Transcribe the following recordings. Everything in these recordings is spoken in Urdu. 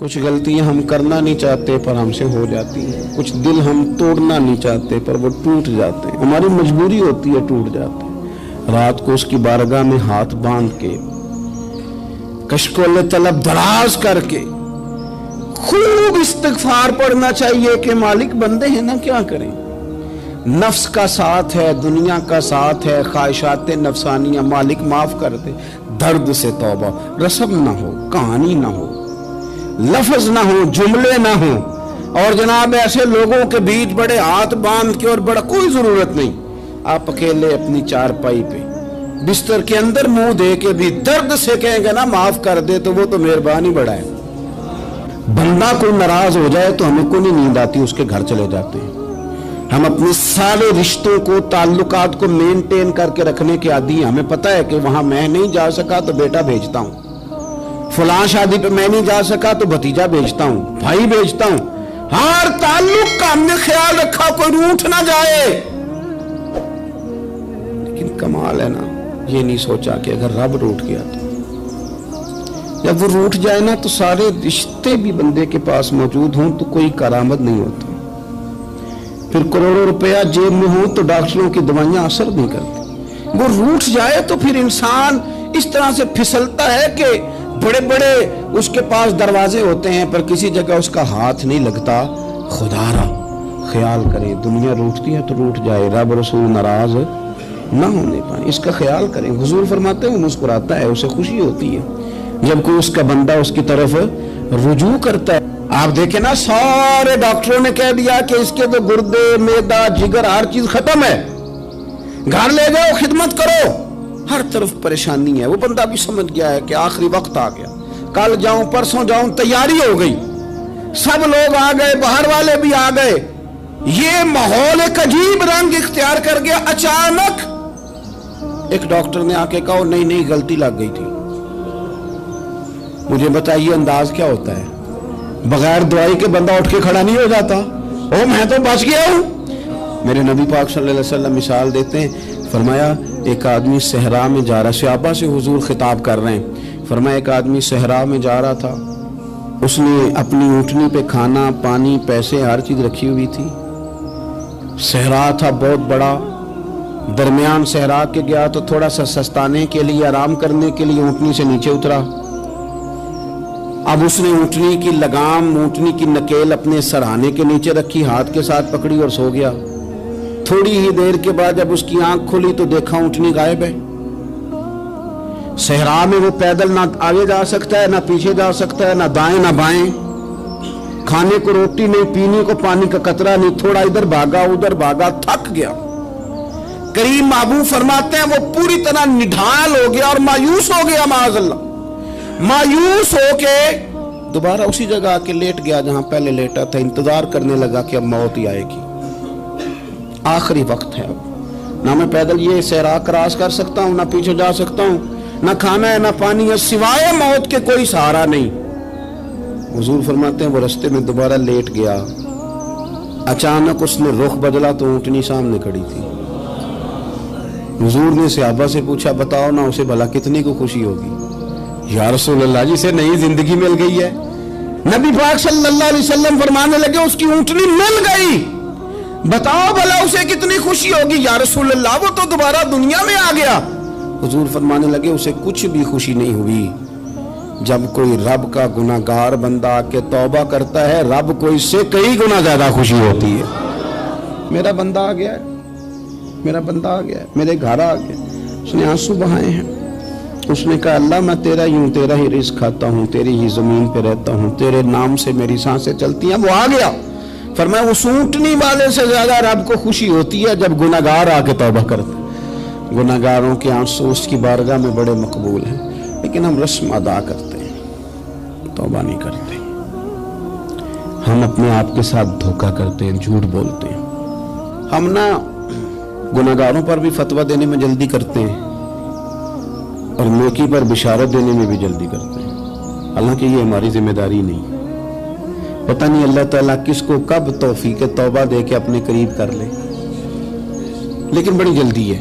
کچھ غلطیاں ہم کرنا نہیں چاہتے پر ہم سے ہو جاتی ہیں، کچھ دل ہم توڑنا نہیں چاہتے پر وہ ٹوٹ جاتے ہیں، ہماری مجبوری ہوتی ہے ٹوٹ جاتے ہیں۔ رات کو اس کی بارگاہ میں ہاتھ باندھ کے کشف طلب دراز کر کے خوب استغفار پڑھنا چاہیے کہ مالک بندے ہیں نا، کیا کریں، نفس کا ساتھ ہے، دنیا کا ساتھ ہے، خواہشات نفسانیہ، مالک معاف کر دے۔ درد سے توبہ، رسم نہ ہو، کہانی نہ ہو، لفظ نہ ہو، جملے نہ ہو، اور جناب ایسے لوگوں کے بیچ بڑے ہاتھ باندھ کے اور بڑا کوئی ضرورت نہیں، آپ اکیلے اپنی چارپائی پہ بستر کے اندر منہ دے کے بھی درد سے کہیں گے نا معاف کر دے تو وہ تو مہربانی بڑا ہے۔ بندہ کوئی ناراض ہو جائے تو ہمیں کوئی نہیں نیند آتی، اس کے گھر چلے جاتے ہیں۔ ہم اپنے سارے رشتوں کو، تعلقات کو مینٹین کر کے رکھنے کے عادی ہیں، ہمیں پتہ ہے کہ وہاں میں نہیں جا سکا تو بیٹا بھیجتا ہوں، فلاں شادی پہ میں نہیں جا سکا تو بھتیجا بھیجتا ہوں، بھائی بھیجتا ہوں، ہر تعلق کا ہم نے خیال رکھا کوئی روٹھ نہ جائے۔ لیکن کمال ہے نا، یہ نہیں سوچا کہ اگر رب روٹھ گیا تو جب وہ روٹھ جائے نا تو سارے رشتے بھی بندے کے پاس موجود ہوں تو کوئی کرامت نہیں ہوتا، پھر کروڑوں روپیہ جیب میں ہوں تو ڈاکٹروں کی دوائیاں اثر نہیں کرتی۔ وہ روٹھ جائے تو پھر انسان اس طرح سے پھسلتا ہے کہ بڑے بڑے اس کے پاس دروازے ہوتے ہیں پر کسی جگہ اس کا ہاتھ نہیں لگتا۔ خدا را خیال کریں، دنیا روٹتی ہے تو روٹھ جائے، رب رسول ناراض نہ ہونے پائیں، اس کا خیال کریں۔ حضور فرماتے ہیں وہ مسکراتا ہے، اسے خوشی ہوتی ہے جب کوئی اس کا بندہ اس کی طرف رجوع کرتا ہے۔ آپ دیکھیں نا، سارے ڈاکٹروں نے کہہ دیا کہ اس کے تو گردے، معدہ، جگر ہر چیز ختم ہے، گھر لے جاؤ، خدمت کرو، ہر طرف پریشانی ہے۔ وہ بندہ بھی سمجھ گیا ہے کہ آخری وقت آ گیا، کل جاؤں پرسوں جاؤں، تیاری ہو گئی، سب لوگ آ گئے، باہر والے بھی آ گئے، یہ ماحول ایک عجیب رنگ اختیار کر گیا۔ اچانک ایک ڈاکٹر نے آ کے کہا نہیں غلطی لگ گئی تھی۔ مجھے بتائیے انداز کیا ہوتا ہے؟ بغیر دوائی کے بندہ اٹھ کے کھڑا نہیں ہو جاتا، او میں تو بچ گیا ہوں۔ میرے نبی پاک صلی اللہ علیہ وسلم مثال دیتے ہیں، فرمایا ایک آدمی صحرا میں جا رہا، صحابہ سے حضور خطاب کر رہے ہیں، فرمایا ایک آدمی صحرا میں جا رہا تھا، اس نے اپنی اونٹنی پہ کھانا، پانی، پیسے، ہر چیز رکھی ہوئی تھی، صحرا تھا بہت بڑا، درمیان صحرا کے گیا تو تھوڑا سا سستانے کے لیے، آرام کرنے کے لیے اونٹنی سے نیچے اترا۔ اب اس نے اونٹنی کی لگام، اونٹنی کی نکیل اپنے سرہانے کے نیچے رکھی، ہاتھ کے ساتھ پکڑی اور سو گیا۔ تھوڑی ہی دیر کے بعد جب اس کی آنکھ کھلی تو دیکھا اونٹنی غائب ہے۔ صحرا میں وہ پیدل نہ آگے جا سکتا ہے، نہ پیچھے جا سکتا ہے، نہ دائیں نہ بائیں، کھانے کو روٹی نہیں، پینے کو پانی کا قطرہ نہیں، تھوڑا ادھر بھاگا ادھر بھاگا، تھک گیا۔ کریم محبوب فرماتے ہیں وہ پوری طرح نڈھال ہو گیا اور مایوس ہو گیا، معاذ اللہ، مایوس ہو کے دوبارہ اسی جگہ آ کے لیٹ گیا جہاں پہلے لیٹا تھا، انتظار کرنے لگا کہ اب موت ہی آئے گی، آخری وقت ہے، اب نہ میں پیدل یہ صحرا کراس کر سکتا ہوں، نہ پیچھے جا سکتا ہوں، نہ کھانا ہے نہ پانی ہے، سوائے موت کے کوئی سہارا نہیں۔ حضور فرماتے ہیں وہ رستے میں دوبارہ لیٹ گیا، اچانک اس نے رخ بدلا تو اونٹنی سامنے کھڑی تھی۔ حضور نے صحابہ سے پوچھا بتاؤ نا اسے بھلا کتنی کو خوشی ہوگی؟ یا رسول اللہ جسے نئی زندگی مل گئی ہے۔ نبی پاک صلی اللہ علیہ وسلم فرمانے لگے اس کی اونٹنی مل گئی، بتاؤ بھلا اسے کتنی خوشی ہوگی؟ یا رسول اللہ وہ تو دوبارہ دنیا میں آ گیا۔ حضور فرمانے لگے اسے کچھ بھی خوشی نہیں ہوئی۔ جب کوئی رب کا گناہگار بندہ آ کے توبہ کرتا ہے، رب کو اس سے کئی گنا زیادہ خوشی ہوتی ہے۔ میرا بندہ آ گیا ہے، میرا بندہ آ گیا ہے، میرے گھر آ گیا، اس نے آنسو بہائے ہیں، اس نے کہا اللہ میں تیرا ہی ہوں، تیرا ہی رزق کھاتا ہوں، تیری ہی زمین پہ رہتا ہوں، تیرے نام سے میری سانسیں چلتی ہیں۔ وہ آ گیا، فرمایا اس اونٹنی والے سے زیادہ رب کو خوشی ہوتی ہے جب گناہگار آ کے توبہ کرتا ہے۔ گناہگاروں کے آنسو اس کی بارگاہ میں بڑے مقبول ہیں، لیکن ہم رسم ادا کرتے ہیں، توبہ نہیں کرتے، ہم اپنے آپ کے ساتھ دھوکہ کرتے ہیں، جھوٹ بولتے ہیں، ہم نہ گناہگاروں پر بھی فتویٰ دینے میں جلدی کرتے ہیں اور نیکی پر بشارت دینے میں بھی جلدی کرتے ہیں، حالانکہ یہ ہماری ذمہ داری نہیں۔ پتہ نہیں اللہ تعالیٰ کس کو کب توفیق توبہ دے کے اپنے قریب کر لے، لیکن بڑی جلدی ہے۔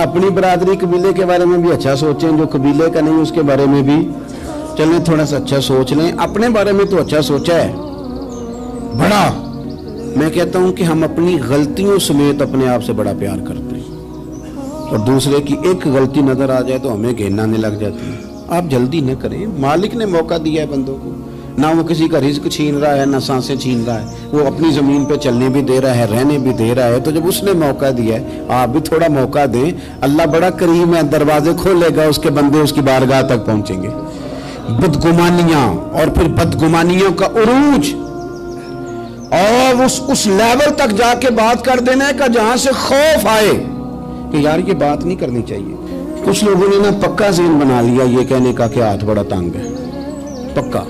اپنی برادری قبیلے کے بارے میں بھی اچھا سوچیں, جو قبیلے کا نہیں اس کے بارے میں بھی چلیں تھوڑا سا اچھا سوچ لیں. اپنے بارے میں تو اچھا سوچا ہے بڑا. میں کہتا ہوں کہ ہم اپنی غلطیوں سمیت اپنے آپ سے بڑا پیار کرتے ہیں, اور دوسرے کی ایک غلطی نظر آ جائے تو ہمیں گھین آنے لگ جاتی ہے. آپ جلدی نہ کریں, مالک نے موقع دیا ہے بندوں کو, نہ وہ کسی کا رزق چھین رہا ہے نہ سانسیں چھین رہا ہے, وہ اپنی زمین پہ چلنے بھی دے رہا ہے, رہنے بھی دے رہا ہے. تو جب اس نے موقع دیا ہے آپ بھی تھوڑا موقع دیں. اللہ بڑا کریم ہے, دروازے کھولے گا, اس کے بندے اس کی بارگاہ تک پہنچیں گے. بدگمانیاں اور پھر بدگمانیوں کا عروج اور اس لیول تک جا کے بات کر دینا ہے کہ جہاں سے خوف آئے کہ یار یہ بات نہیں کرنی چاہیے. کچھ لوگوں نے نا پکا ذہن بنا لیا یہ کہنے کا کہ ہاتھ بڑا تنگ ہے. پکا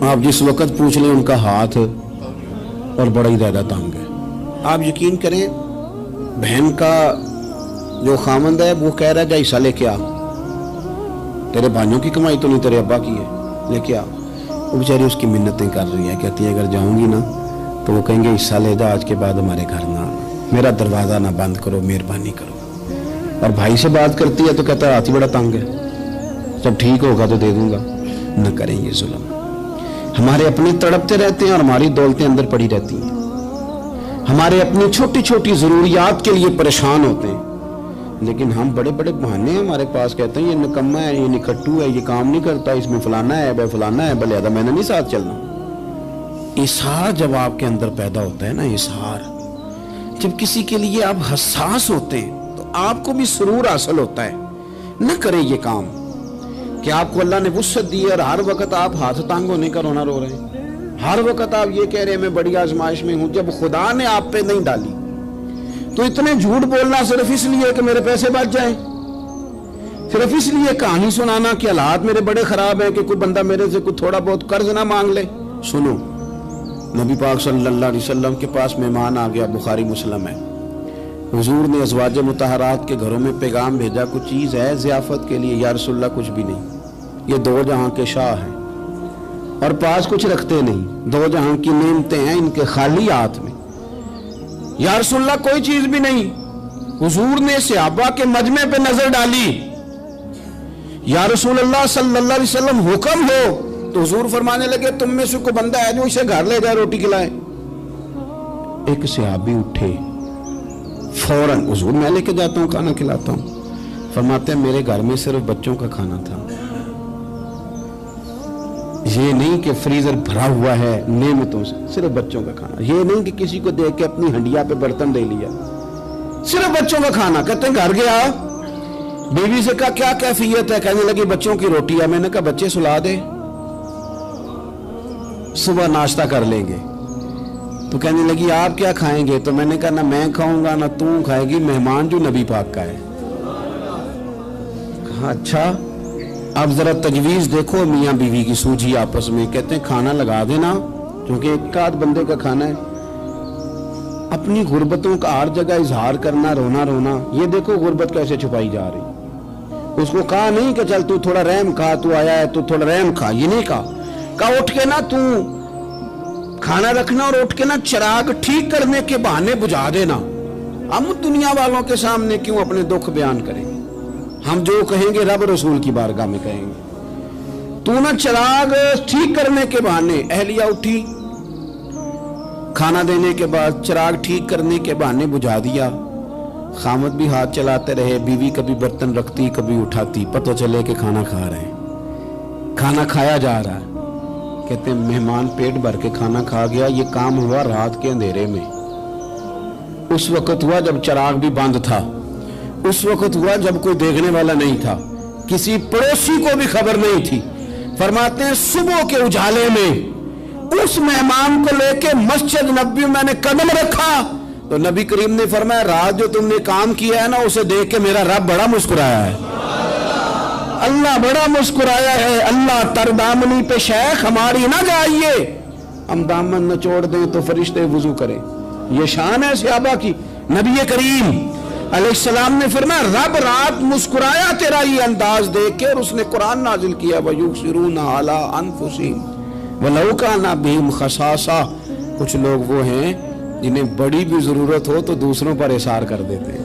آپ جس وقت پوچھ لیں ان کا ہاتھ اور بڑا ہی زیادہ تنگ ہے. آپ یقین کریں بہن کا جو خامند ہے وہ کہہ رہا ہے جا حصہ لے کے آ, تیرے بھائیوں کی کمائی تو نہیں تیرے ابا کی ہے, لے کے آ. وہ بیچاری اس کی منتیں کر رہی ہے, کہتی ہے اگر جاؤں گی نا تو وہ کہیں گے حصہ لے جا, آج کے بعد ہمارے گھر نہ آنا, میرا دروازہ نہ بند کرو, مہربانی کرو. اور بھائی سے بات کرتی ہے تو کہتا ہے ہاتھ ہی بڑا تنگ ہے, جب ٹھیک ہوگا تو دے دوں گا. نہ کریں یہ ظلم. ہمارے اپنے تڑپتے رہتے ہیں اور ہماری دولتیں اندر پڑی رہتی ہیں. ہمارے اپنی چھوٹی چھوٹی ضروریات کے لیے پریشان ہوتے ہیں, لیکن ہم بڑے بڑے بہانے ہیں ہمارے پاس, کہتے ہیں یہ نکما ہے, یہ نکھٹو ہے, یہ کام نہیں کرتا, اس میں فلانا ہے, بے فلانا ہے, بلے میں نے نہیں ساتھ چلنا. اظہار جب آپ کے اندر پیدا ہوتا ہے نا, اظہار جب کسی کے لیے آپ حساس ہوتے ہیں تو آپ کو بھی سرور حاصل ہوتا ہے. نہ کریں یہ کام کہ آپ کو اللہ نے وسعت دی ہے اور ہر وقت آپ ہاتھ تانگ ہونے کا رونا رو رہے ہیں, ہر وقت آپ یہ کہہ رہے ہیں میں بڑی آزمائش میں ہوں, جب خدا نے آپ پہ نہیں ڈالی. تو اتنے جھوٹ بولنا صرف اس لیے کہ میرے پیسے بچ جائیں, صرف اس لیے کہانی سنانا کہ حالات میرے بڑے خراب ہیں کہ کوئی بندہ میرے سے کوئی تھوڑا بہت قرض نہ مانگ لے. سنو, نبی پاک صلی اللہ علیہ وسلم کے پاس مہمان آ گیا, بخاری مسلم ہے. حضور نے ازواج مطہرات کے گھروں میں پیغام بھیجا, کچھ چیز ہے ضیافت کے لیے؟ یا رسول اللہ کچھ بھی نہیں, یہ دو جہاں کے شاہ ہیں اور پاس کچھ رکھتے نہیں, دو جہاں کی نعمتیں ہیں ان کے خالی ہاتھ میں. یا رسول اللہ کوئی چیز بھی نہیں. حضور نے صحابہ کے مجمع پہ نظر ڈالی, یا رسول اللہ صلی اللہ علیہ وسلم حکم ہو. تو حضور فرمانے لگے تم میں سے کوئی بندہ ہے جو اسے گھر لے جائے روٹی کھلائے. ایک صحابی اٹھے فوراً, حضور میں لے کے جاتا ہوں کھانا کھلاتا ہوں. فرماتے ہیں میرے گھر میں صرف بچوں کا کھانا تھا, یہ نہیں کہ فریزر بھرا ہوا ہے نعمتوں سے, صرف بچوں کا کھانا. یہ نہیں کہ کسی کو دیکھ کے اپنی ہنڈیا پہ برتن دے لیا, صرف بچوں کا کھانا. کہتے ہیں گھر گیا, بیوی سے کہا کیا کیفیت ہے؟ کہنے لگی بچوں کی روٹی ہے. میں نے کہا بچے سلا دے, صبح ناشتہ کر لیں گے. تو کہنے لگی آپ کیا کھائیں گے؟ تو میں نے کہا نہ میں کھاؤں گا نہ تو کھائے گی, مہمان جو نبی پاک کا ہے. کہا اچھا, اب ذرا تجویز دیکھو میاں بیوی کی سوجھی آپس میں. کہتے ہیں کھانا لگا دینا کیونکہ ایک آدھ بندے کا کھانا ہے. اپنی غربتوں کا ہر جگہ اظہار کرنا, رونا رونا. یہ دیکھو غربت کیسے چھپائی جا رہی. اس کو کہا نہیں کہ چل تو تھوڑا رحم کھا, تو آیا ہے تو تھوڑا رحم کھا, یہ نہیں کہا. کہا اٹھ کے نا تو کھانا رکھنا اور اٹھ کے نا چراغ ٹھیک کرنے کے بہانے بجھا دینا. ہم دنیا والوں کے سامنے کیوں اپنے دکھ بیان کریں؟ ہم جو کہیں گے رب رسول کی بارگاہ میں کہیں گے. تو نا چراغ ٹھیک کرنے کے بہانے. اہلیہ اٹھی, کھانا دینے کے بعد چراغ ٹھیک کرنے کے بہانے بجھا دیا. خامد بھی ہاتھ چلاتے رہے, بیوی کبھی برتن رکھتی کبھی اٹھاتی, پتہ چلے کہ کھانا کھا رہے ہیں, کھانا کھایا جا رہا ہے. کہتے ہیں مہمان پیٹ بھر کے کھانا کھا گیا. یہ کام ہوا رات کے اندھیرے میں, اس وقت ہوا جب چراغ بھی بند تھا, اس وقت ہوا جب کوئی دیکھنے والا نہیں تھا, کسی پڑوسی کو بھی خبر نہیں تھی. فرماتے ہیں صبح کے اجالے میں اس مہمان کو لے کے مسجد نبوی میں نے قدم رکھا تو نبی کریم نے فرمایا رات جو تم نے کام کیا ہے نا اسے دیکھ کے میرا رب بڑا مسکرایا ہے, اللہ بڑا مسکرایا ہے. اللہ تر دامنی پہ شیخ ہماری نہ جائیے, ہم دامن نہ چھوڑ دیں تو فرشتے وضو کریں. یہ شان ہے صحابہ کی. نبی کریم علیہ السلام نے فرمایا رب رات مسکرایا تیرا یہ انداز دیکھ کے, اور اس نے قرآن نازل کیا وَيُبْصِرُونَ عَلَىٰ أَنفُسِهِمْ وَلَوْ كَانَ بِهِمْ خَصَاصَةٌ. کچھ لوگ وہ ہیں جنہیں بڑی بھی ضرورت ہو تو دوسروں پر اثار کر دیتے ہیں.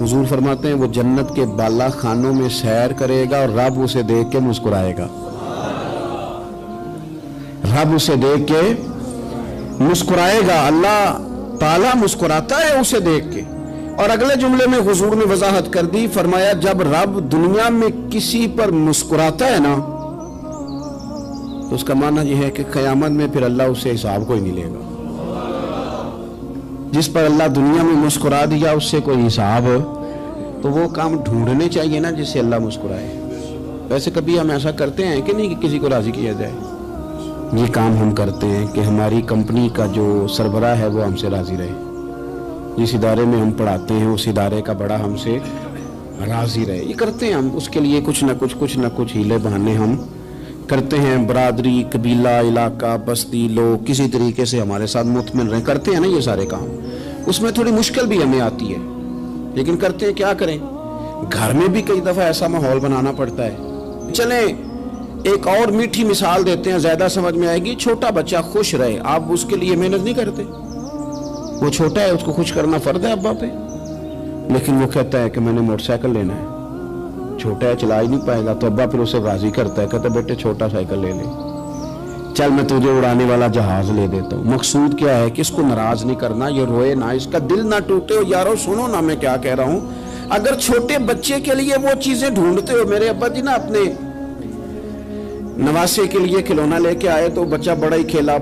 حضور فرماتے ہیں وہ جنت کے بالا خانوں میں سیر کرے گا اور رب اسے دیکھ کے مسکرائے گا، رب اسے دیکھ کے مسکرائے گا، اللہ تعالیٰ مسکراتا ہے اسے دیکھ کے۔ اور اگلے جملے میں حضور نے وضاحت کر دی، فرمایا جب رب دنیا میں کسی پر مسکراتا ہے نا تو اس کا معنی یہ ہے کہ قیامت میں پھر اللہ اسے حساب کوئی نہیں لے گا۔ جس پر اللہ دنیا میں مسکرا دیا اس سے کوئی حساب، تو وہ کام ڈھونڈنے چاہیے نا جس سے اللہ مسکرائے۔ ویسے کبھی ہم ایسا کرتے ہیں کہ نہیں کہ کسی کو راضی کیا جائے؟ یہ کام ہم کرتے ہیں کہ ہماری کمپنی کا جو سربراہ ہے وہ ہم سے راضی رہے، جس ادارے میں ہم پڑھاتے ہیں اس ادارے کا بڑا ہم سے راضی رہے۔ یہ کرتے ہیں ہم، اس کے لیے کچھ نہ کچھ ہیلے بہانے ہم کرتے ہیں۔ برادری، قبیلہ، علاقہ، بستی، لوگ کسی طریقے سے ہمارے ساتھ مطمئن رہیں، کرتے ہیں نا یہ سارے کام۔ اس میں تھوڑی مشکل بھی ہمیں آتی ہے لیکن کرتے ہیں، کیا کریں۔ گھر میں بھی کئی دفعہ ایسا ماحول بنانا پڑتا ہے۔ چلیں ایک اور میٹھی مثال دیتے ہیں، زیادہ سمجھ میں آئے گی۔ چھوٹا بچہ خوش رہے، آپ اس کے لیے محنت نہیں کرتے؟ وہ چھوٹا ہے، اس کو خوش کرنا فرض ہے ابا پہ، لیکن وہ کہتا ہے کہ میں نے موٹر سائیکل لینا ہے۔ چھوٹا ہے، چلا ہی نہیں پائے گا، تو ابا پھر اسے راضی کرتا ہے، کہتا ہے بیٹے چھوٹا سائیکل لے لے، چل میں تجھے اڑانے والا جہاز لے دیتا ہوں۔ مقصود کیا ہے کہ اس کو ناراض نہیں کرنا، یہ روئے نہ، اس کا دل نہ ٹوٹے۔ ہو یارو سنو نا میں کیا کہہ رہا ہوں، اگر چھوٹے بچے کے لیے وہ چیزیں ڈھونڈتے ہو، میرے ابا جی نا اپنے نواسے کے لیے کھلونا لے کے آئے تو بچہ بڑا ہی کھیلا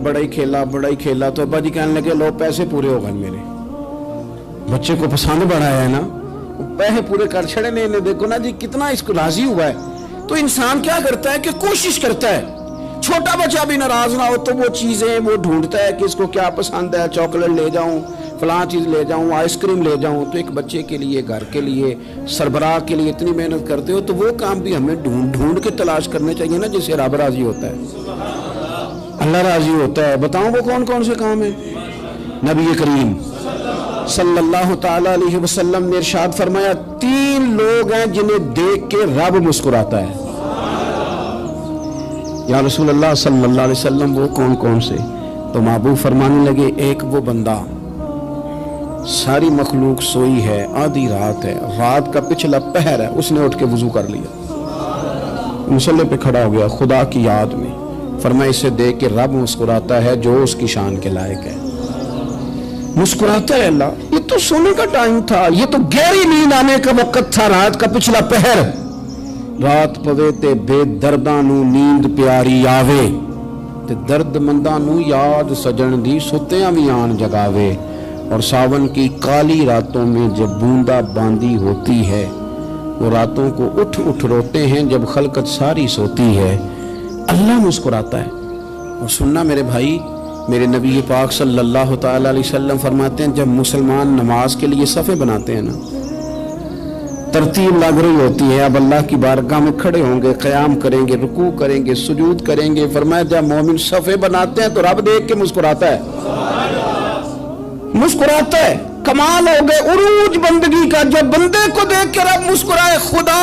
تو ابا جی کہنے لگے لو پیسے پورے ہو گئے میرے۔ بچے کو پسند بڑا ہے نا، پیسے پورے کر چھڑے نے، دیکھو نا جی کتنا اس کو راضی ہوا ہے۔ تو انسان کیا کرتا ہے کہ کوشش کرتا ہے، چھوٹا بچہ بھی ناراض نہ ہو تو وہ چیزیں وہ ڈھونڈتا ہے کہ اس کو کیا پسند ہے، چاکلیٹ لے جاؤں، فلاں چیز لے جاؤں، آئس کریم لے جاؤں۔ تو ایک بچے کے لیے، گھر کے لیے، سربراہ کے لیے اتنی محنت کرتے ہو تو وہ کام بھی ہمیں ڈھونڈ کے تلاش کرنے چاہیے نا جس سے رب راضی ہوتا ہے، اللہ راضی ہوتا ہے۔ بتاؤں وہ کون کون سے کام ہیں؟ نبی کریم صلی اللہ تعالی علیہ وسلم نے ارشاد فرمایا 3 لوگ ہیں جنہیں دیکھ کے رب مسکراتا ہے۔ یا رسول اللہ صلی اللہ علیہ وسلم وہ کون کون سے؟ تو محبوب فرمانے لگے ایک وہ بندہ ساری مخلوق سوئی ہے، آدھی رات ہے، رات کا پچھلا پہر ہے، اس نے اٹھ کے وضو کر لیا، مصلی پہ کھڑا ہو گیا خدا کی یاد میں، فرمایا اسے دیکھ کے رب مسکراتا ہے جو اس کی شان کے لائق ہے۔ مسکراتا ہے اللہ۔ یہ تو سونے کا ٹائم تھا، یہ تو گہری نیند آنے کا وقت تھا، رات کا پچھلا پہر۔ رات پوے تے بے درداں نو نیند پیاری آوے، تے درد منداں نو یاد سجن دی ستیاں وی آن جگاوے۔ اور ساون کی کالی راتوں میں جب بوندا باندی ہوتی ہے، وہ راتوں کو اٹھ روتے ہیں جب خلقت ساری سوتی ہے۔ اللہ مسکراتا ہے۔ اور سننا میرے بھائی، میرے نبی پاک صلی اللہ تعالی علیہ وسلم فرماتے ہیں جب مسلمان نماز کے لیے صفیں بناتے ہیں نا، ترتیب لگ رہی ہوتی ہے، اب اللہ کی بارگاہ میں کھڑے ہوں گے، قیام کریں گے، رکوع کریں گے، سجود کریں گے، فرمایا جب مومن صفیں بناتے ہیں تو رب دیکھ کے مسکراتا ہے، مسکراتا ہے۔ کمال ہو گئے عروج بندگی کا، جب بندے کو دیکھ کے رب مسکرائے۔ خدا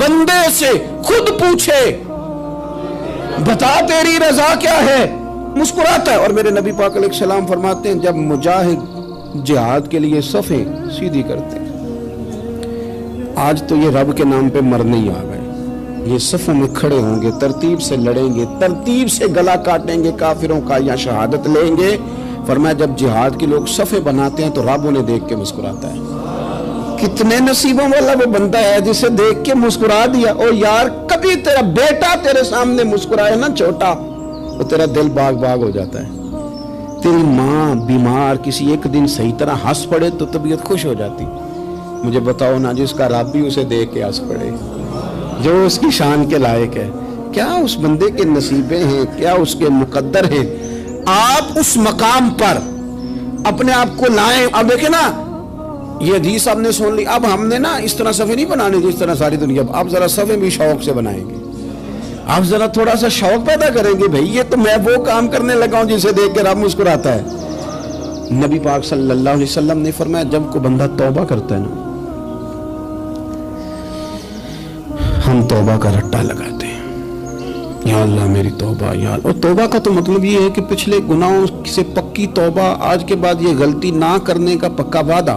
بندے سے خود پوچھے بتا تیری رضا کیا ہے، مسکراتا ہے۔ اور میرے نبی پاک علیہ السلام فرماتے ہیں جب مجاہد جہاد کے لیے صفیں سیدھی کرتے ہیں، آج تو یہ رب کے نام پہ مرنے ہی آ گئے، یہ صفوں میں کھڑے ہوں گے، ترتیب سے لڑیں گے، ترتیب سے گلا کاٹیں گے کافروں کا یا شہادت لیں گے۔ فرمایا جب جہاد کے لوگ صفیں بناتے ہیں تو رب انہیں دیکھ کے مسکراتا ہے۔ کتنے نصیبوں والا وہ بندہ ہے جسے دیکھ کے مسکرا دیا۔ او یار کبھی تیرا بیٹا تیرے سامنے مسکرائے نا چھوٹا، تو تیرا دل باغ باغ ہو جاتا ہے۔ تیری ماں بیمار کسی ایک دن صحیح طرح ہنس پڑے تو طبیعت خوش ہو جاتی۔ مجھے بتاؤ نا جس کا رب بھی اسے دیکھ کے ہنس پڑے، جو اس کی شان کے لائق ہے، کیا اس بندے کے نصیبیں ہیں، کیا اس کے مقدر ہیں۔ آپ اس مقام پر اپنے آپ کو لائیں۔ اب دیکھیں نا یہ حدیث آپ نے سن لی، اب ہم نے نا اس طرح صفیں نہیں بنانے جس طرح ساری دنیا، اب ذرا صفیں بھی شوق سے بنائیں گے، آپ ذرا تھوڑا سا شوق پیدا کریں گے، بھئی یہ تو میں وہ کام کرنے لگا ہوں جسے دیکھ کے رب مسکراتا ہے۔ نبی پاک صلی اللہ علیہ وسلم نے فرمایا جب کوئی بندہ توبہ کرتا ہے نا، ہم توبہ کا رٹا لگاتے ہیں، یا اللہ میری توبہ یا اللہ۔ اور توبہ کا تو مطلب یہ ہے کہ پچھلے گناہوں سے پکی توبہ، آج کے بعد یہ غلطی نہ کرنے کا پکا وعدہ۔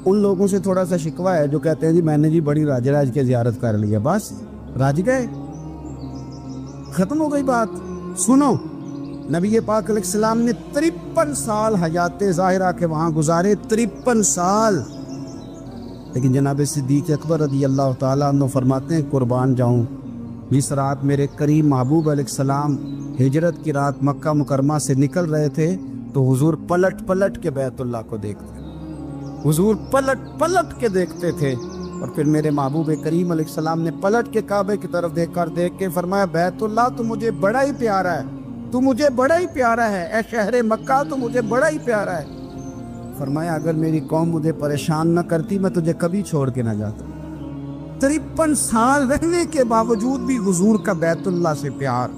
ان لوگوں سے تھوڑا سا شکوہ ہے جو کہتے ہیں جی میں نے جی بڑی راج راج کے زیارت کر لی ہے، بس راج گئے، ختم ہو گئی بات۔ سنو، نبی پاک علیہ السلام نے 53 سال حیات ظاہرہ کے وہاں گزارے، 53 سال، لیکن جناب صدیق اکبر رضی اللہ تعالیٰ عنہ فرماتے ہیں قربان جاؤں، جس رات میرے کریم محبوب علیہ السلام ہجرت کی رات مکہ مکرمہ سے نکل رہے تھے تو حضور پلٹ پلٹ کے بیت اللہ کو دیکھتے، حضور پلٹ پلٹ کے دیکھتے تھے، اور پھر میرے محبوب کریم علیہ السلام نے پلٹ کے کعبے کی طرف دیکھ کے فرمایا بیت اللہ تو مجھے بڑا ہی پیارا ہے، تو مجھے بڑا ہی پیارا ہے، اے شہر مکہ تو مجھے بڑا ہی پیارا ہے۔ فرمایا اگر میری قوم مجھے پریشان نہ کرتی میں تجھے کبھی چھوڑ کے نہ جاتا۔ 53 سال رہنے کے باوجود بھی حضور کا بیت اللہ سے پیار،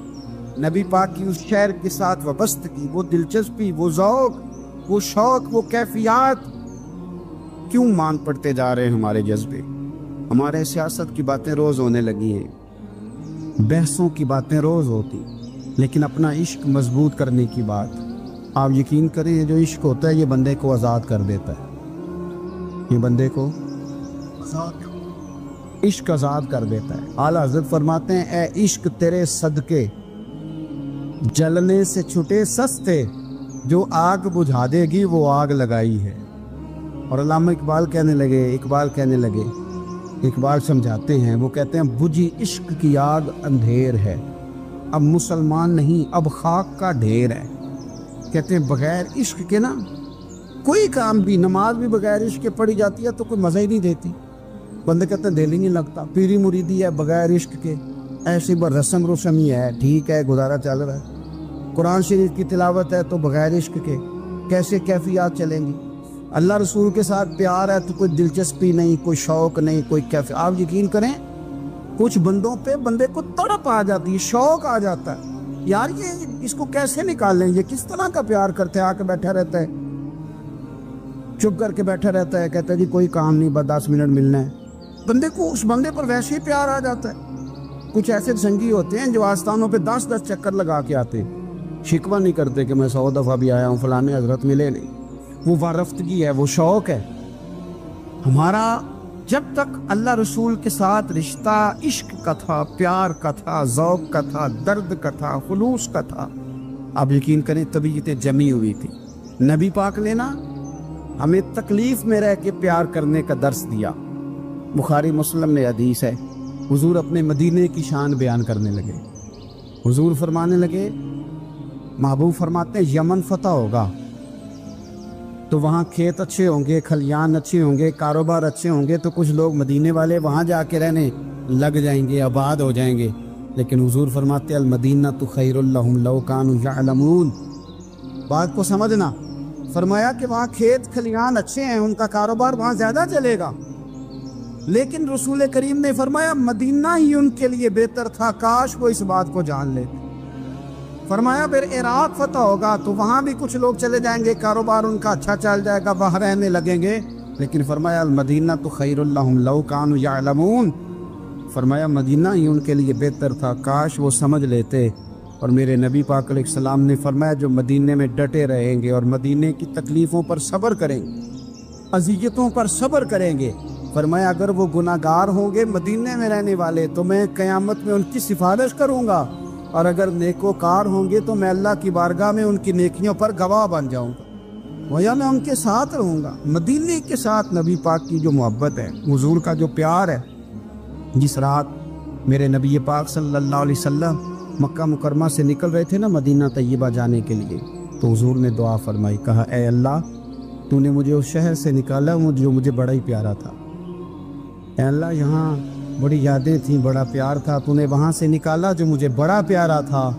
نبی پاک کی اس شہر کے ساتھ وابستگی، وہ دلچسپی، وہ ذوق، وہ شوق، وہ کیفیات، کیوں مان پڑتے جا رہے ہیں ہمارے جذبے؟ ہمارے سیاست کی باتیں روز ہونے لگی ہیں، بحثوں کی باتیں روز ہوتی، لیکن اپنا عشق مضبوط کرنے کی بات، آپ یقین کریں یہ جو عشق ہوتا ہے یہ بندے کو آزاد کر دیتا ہے، یہ بندے کو عشق آزاد کر دیتا ہے۔ اعلیٰ حضرت فرماتے ہیں اے عشق تیرے صدقے جلنے سے چھٹے سستے، جو آگ بجھا دے گی وہ آگ لگائی ہے۔ اور علامہ اقبال کہنے لگے، اقبال سمجھاتے ہیں، وہ کہتے ہیں بجھی عشق کی آگ اندھیر ہے، اب مسلمان نہیں اب خاک کا ڈھیر ہے۔ کہتے ہیں بغیر عشق کے نا کوئی کام بھی، نماز بھی بغیر عشق کے پڑھی جاتی ہے تو کوئی مزہ ہی نہیں دیتی، بندے کہتے ہیں دل ہی نہیں لگتا، پیری مریدی ہے بغیر عشق کے ایسی رسم ہی ہے، ٹھیک ہے گزارا چل رہا ہے، قرآن شریف کی تلاوت ہے تو بغیر عشق کے کیسے کیفیات چلیں گی؟ اللہ رسول کے ساتھ پیار ہے تو کوئی دلچسپی نہیں، کوئی شوق نہیں، کوئی کیفیت۔ آپ یقین کریں کچھ بندوں پہ بندے کو تڑپ آ جاتی ہے، شوق آ جاتا ہے، یار یہ اس کو کیسے نکالیں، یہ کس طرح کا پیار کرتے ہیں، آ کے بیٹھا رہتا ہے، چپ کر کے بیٹھا رہتا ہے، کہتا ہے جی کوئی کام نہیں بس 10 منٹ ملنا ہے، بندے کو اس بندے پر ویسے ہی پیار آ جاتا ہے۔ کچھ ایسے سنگی ہوتے ہیں جو آستانوں پہ 10 چکر لگا کے آتے، شکوہ نہیں کرتے کہ میں 100 دفعہ بھی آیا ہوں فلانے حضرت ملے نہیں، وہ وارفتگی ہے، وہ شوق ہے ہمارا۔ جب تک اللہ رسول کے ساتھ رشتہ عشق کا تھا، پیار کا تھا، ذوق کا تھا، درد کا تھا، خلوص کا تھا، آپ یقین کریں طبیعتیں جمی ہوئی تھی۔ نبی پاک نے نا ہمیں تکلیف میں رہ کے پیار کرنے کا درس دیا۔ بخاری مسلم میں حدیث ہے، حضور اپنے مدینے کی شان بیان کرنے لگے، حضور فرمانے لگے، محبوب فرماتے ہیں یمن فتح ہوگا تو وہاں کھیت اچھے ہوں گے، کھلیان اچھے ہوں گے، کاروبار اچھے ہوں گے، تو کچھ لوگ مدینے والے وہاں جا کے رہنے لگ جائیں گے، آباد ہو جائیں گے، لیکن حضور فرماتے المدینہ تو خیر لہم لو کانوا یعلمون۔ بات کو سمجھنا، فرمایا کہ وہاں کھیت کھلیان اچھے ہیں، ان کا کاروبار وہاں زیادہ چلے گا، لیکن رسول کریم نے فرمایا مدینہ ہی ان کے لیے بہتر تھا، کاش وہ اس بات کو جان لے۔ فرمایا پھر عراق فتح ہوگا تو وہاں بھی کچھ لوگ چلے جائیں گے، کاروبار ان کا اچھا چل جائے گا، وہاں رہنے لگیں گے، لیکن فرمایا المدینہ تو خیر لہم لو کانوا یعلمون، فرمایا مدینہ ہی ان کے لیے بہتر تھا، کاش وہ سمجھ لیتے۔ اور میرے نبی پاک علیہ السلام نے فرمایا جو مدینے میں ڈٹے رہیں گے اور مدینے کی تکلیفوں پر صبر کریں گے، اذیتوں پر صبر کریں گے، فرمایا اگر وہ گناہ گار ہوں گے مدینے میں رہنے والے تو میں قیامت میں ان کی سفارش کروں گا، اور اگر نیکوکار ہوں گے تو میں اللہ کی بارگاہ میں ان کی نیکیوں پر گواہ بن جاؤں گا، گویا میں ان کے ساتھ رہوں گا۔ مدینے کے ساتھ نبی پاک کی جو محبت ہے، حضور کا جو پیار ہے، جس رات میرے نبی پاک صلی اللہ علیہ وسلم مکہ مکرمہ سے نکل رہے تھے نا مدینہ طیبہ جانے کے لیے، تو حضور نے دعا فرمائی، کہا اے اللہ تو نے مجھے اس شہر سے نکالا جو مجھے بڑا ہی پیارا تھا، اے اللہ یہاں بڑی یادیں تھیں، بڑا پیار تھا، تو نے وہاں سے نکالا جو مجھے بڑا پیارا تھا،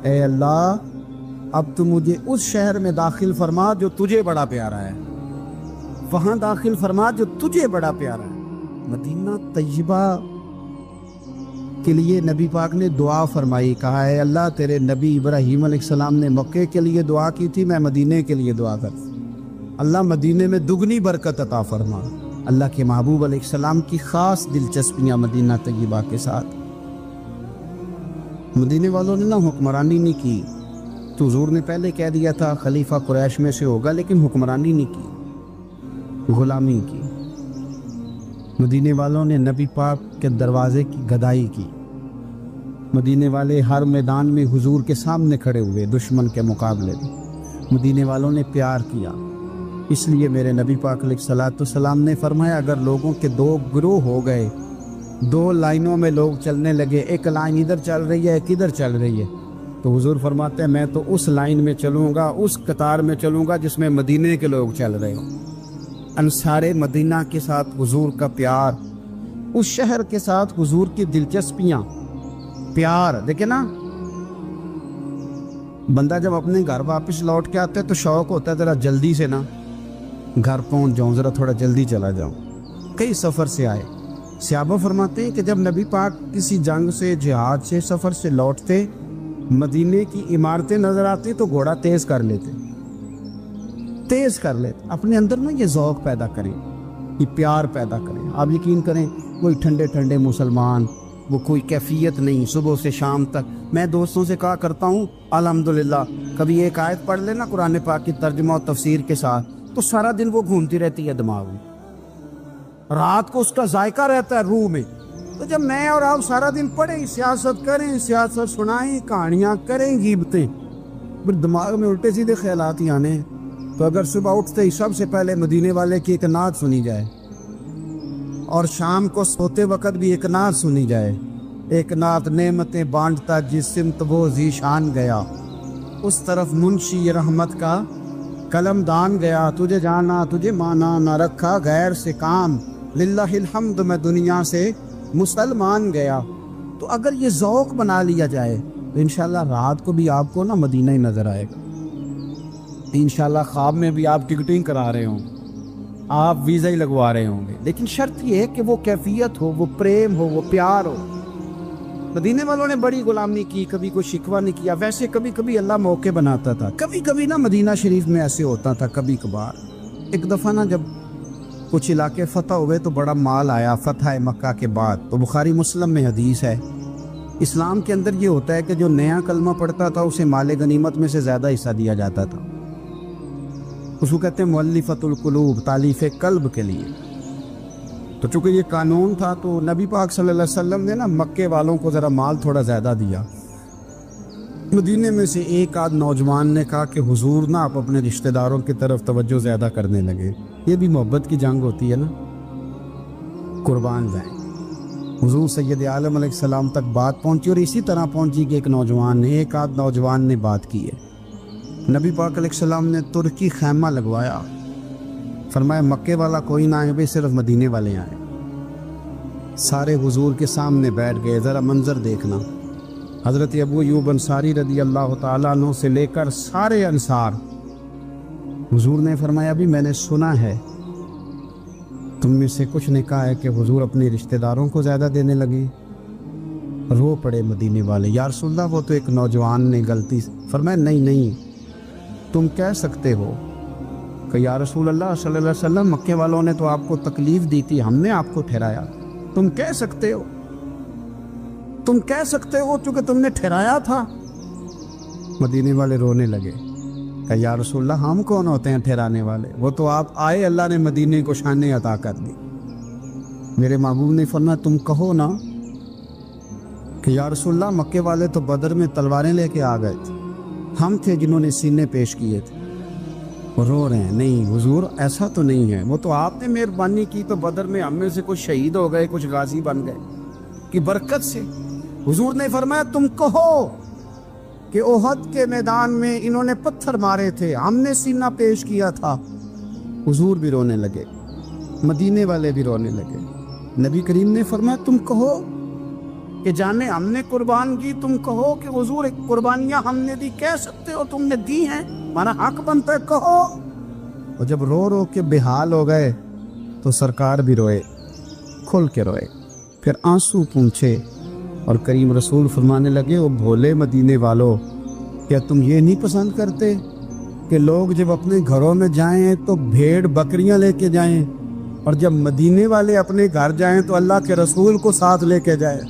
اے اللہ اب تو مجھے اس شہر میں داخل فرما جو تجھے بڑا پیارا ہے، وہاں داخل فرما جو تجھے بڑا پیارا ہے۔ مدینہ طیبہ کے لیے نبی پاک نے دعا فرمائی، کہا اے اللہ تیرے نبی ابراہیم علیہ السلام نے مکے کے لیے دعا کی تھی، میں مدینے کے لیے دعا کر، اللہ مدینے میں دگنی برکت عطا فرما۔ اللہ کے محبوب علیہ السلام کی خاص دلچسپیاں مدینہ طیبہ کے ساتھ، مدینے والوں نے نہ حکمرانی نہیں کی، تو حضور نے پہلے کہہ دیا تھا خلیفہ قریش میں سے ہوگا، لیکن حکمرانی نہیں کی، غلامی کی، مدینے والوں نے نبی پاک کے دروازے کی گدائی کی، مدینے والے ہر میدان میں حضور کے سامنے کھڑے ہوئے دشمن کے مقابلے میں، مدینے والوں نے پیار کیا۔ اس لیے میرے نبی پاک علیہ الصلوۃ والسلام نے فرمایا اگر لوگوں کے دو گروہ ہو گئے، دو لائنوں میں لوگ چلنے لگے، ایک لائن ادھر چل رہی ہے ایک ادھر چل رہی ہے، تو حضور فرماتے ہیں میں تو اس لائن میں چلوں گا، اس قطار میں چلوں گا جس میں مدینے کے لوگ چل رہے ہوں۔ انصار مدینہ کے ساتھ حضور کا پیار، اس شہر کے ساتھ حضور کی دلچسپیاں، پیار دیکھیں نا، بندہ جب اپنے گھر واپس لوٹ کے آتا ہے تو شوق ہوتا ہے ذرا جلدی سے نا گھر پہنچ جاؤں، ذرا تھوڑا جلدی چلا جاؤں۔ کئی سفر سے آئے، صحابہ فرماتے ہیں کہ جب نبی پاک کسی جنگ سے، جہاد سے، سفر سے لوٹتے، مدینے کی عمارتیں نظر آتی تو گھوڑا تیز کر لیتے، اپنے اندر نا یہ ذوق پیدا کریں، یہ پیار پیدا کریں۔ آپ یقین کریں کوئی ٹھنڈے ٹھنڈے مسلمان، وہ کوئی کیفیت نہیں، صبح سے شام تک میں دوستوں سے کہا کرتا ہوں الحمدللہ کبھی ایک آیت پڑھ لینا قرآن پاک کی ترجمہ و تفسیر کے ساتھ تو سارا دن وہ گھومتی رہتی ہے دماغ میں، رات کو اس کا ذائقہ رہتا ہے روح میں۔ تو جب میں اور آپ سارا دن پڑھیں، سیاست کریں، سیاست سنائیں، کہانیاں کریں، غیبتیں، پھر دماغ میں الٹے سیدھے خیالات ہی آنے ہیں۔ تو اگر صبح اٹھتے ہی سب سے پہلے مدینے والے کی ایک نعت سنی جائے اور شام کو سوتے وقت بھی ایک نعت سنی جائے، ایک نعت نعمتیں بانٹتا جس سمت وہ ذیشان گیا، اس طرف منشی رحمت کا قلم دان گیا، تجھے جانا تجھے مانا نہ رکھا غیر سے کام، للہ الحمد میں دنیا سے مسلمان گیا۔ تو اگر یہ ذوق بنا لیا جائے تو انشاءاللہ رات کو بھی آپ کو نا مدینہ ہی نظر آئے گا، انشاءاللہ خواب میں بھی آپ ٹکٹنگ کرا رہے ہوں، آپ ویزا ہی لگوا رہے ہوں گے، لیکن شرط یہ ہے کہ وہ کیفیت ہو، وہ پریم ہو، وہ پیار ہو۔ مدینے والوں نے بڑی غلامی کی، کبھی کوئی شکوہ نہیں کیا، ویسے کبھی کبھی اللہ موقع بناتا تھا، کبھی کبھی نا مدینہ شریف میں ایسے ہوتا تھا کبھی کبھار۔ ایک دفعہ نا جب کچھ علاقے فتح ہوئے تو بڑا مال آیا فتح مکہ کے بعد، تو بخاری مسلم میں حدیث ہے، اسلام کے اندر یہ ہوتا ہے کہ جو نیا کلمہ پڑھتا تھا اسے مال غنیمت میں سے زیادہ حصہ دیا جاتا تھا، اس کو کہتے ہیں مؤلفۃ القلوب، تالیف قلب کے لیے۔ تو چونکہ یہ قانون تھا تو نبی پاک صلی اللہ علیہ وسلم نے نا مکے والوں کو ذرا مال تھوڑا زیادہ دیا۔ مدینے میں سے ایک آدھ نوجوان نے کہا کہ حضور نا آپ اپنے رشتہ داروں کی طرف توجہ زیادہ کرنے لگے، یہ بھی محبت کی جنگ ہوتی ہے نا، قربان جائیں۔ حضور سید عالم علیہ السلام تک بات پہنچی اور اسی طرح پہنچی کہ ایک آدھ نوجوان نے بات کی ہے۔ نبی پاک علیہ السلام نے ترکی خیمہ لگوایا، فرمایا مکے والا کوئی نہ آئے، صرف مدینے والے آئے۔ سارے حضور کے سامنے بیٹھ گئے، ذرا منظر دیکھنا، حضرت ابو ایوب انصاری رضی اللہ تعالیٰ عنہ سے لے کر سارے انصار۔ حضور نے فرمایا ابھی میں نے سنا ہے تم میں سے کچھ نے کہا ہے کہ حضور اپنے رشتہ داروں کو زیادہ دینے لگے۔ رو پڑے مدینے والے، یا رسول اللہ وہ تو ایک نوجوان نے غلطی۔ فرمایا نہیں تم کہہ سکتے ہو کہ یا رسول اللہ صلی اللہ علیہ وسلم مکے والوں نے تو آپ کو تکلیف دی تھی، ہم نے آپ کو ٹھہرایا، تم کہہ سکتے ہو چونکہ تم نے ٹھہرایا تھا۔ مدینے والے رونے لگے کہ یا رسول اللہ ہم کون ہوتے ہیں ٹھہرانے والے، وہ تو آپ آئے، اللہ نے مدینے کو شان عطا کر دی۔ میرے محبوب نے فرمایا تم کہو نا کہ یا رسول اللہ مکے والے تو بدر میں تلواریں لے کے آ گئے تھے، ہم تھے جنہوں نے سینے پیش کیے تھے۔ رو رہے ہیں نہیں حضور ایسا تو نہیں ہے، وہ تو آپ نے مہربانی کی تو بدر میں ہم میں سے کچھ شہید ہو گئے، کچھ غازی بن گئے کی برکت سے۔ حضور نے فرمایا تم کہو کہ احد کے میدان میں انہوں نے پتھر مارے تھے، ہم نے سینہ پیش کیا تھا۔ حضور بھی رونے لگے، مدینے والے بھی رونے لگے۔ نبی کریم نے فرمایا تم کہو کہ جانے ہم نے قربان کی، تم کہو کہ حضور ایک قربانیاں ہم نے دی، کہہ سکتے ہو تم نے دی ہیں، ہمارا حق بنتا ہے کہو۔ اور جب رو رو کے بے حال ہو گئے تو سرکار بھی روئے، کھل کے روئے، پھر آنسو پونچھے اور کریم رسول فرمانے لگے او بھولے مدینے والو، کیا تم یہ نہیں پسند کرتے کہ لوگ جب اپنے گھروں میں جائیں تو بھیڑ بکریاں لے کے جائیں، اور جب مدینے والے اپنے گھر جائیں تو اللہ کے رسول کو ساتھ لے کے جائیں؟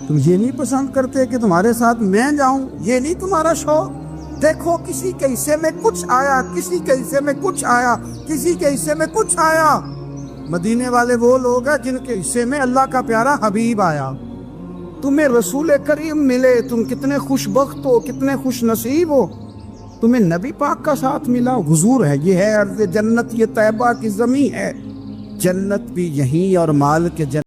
تم یہ نہیں پسند کرتے کہ تمہارے ساتھ میں جاؤں؟ یہ نہیں تمہارا شوق دیکھو کسی کے حصے میں کچھ آیا، کسی کے حصے میں کچھ آیا، کسی کے حصے میں کچھ آیا۔ مدینے والے وہ لوگ ہیں جن کے حصے میں اللہ کا پیارا حبیب آیا۔ تمہیں رسول کریم ملے، تم کتنے خوش بخت ہو، کتنے خوش نصیب ہو، تمہیں نبی پاک کا ساتھ ملا۔ حضور ہے، یہ ہے ارض جنت، یہ طیبہ کی زمین ہے، جنت بھی یہیں اور مال کے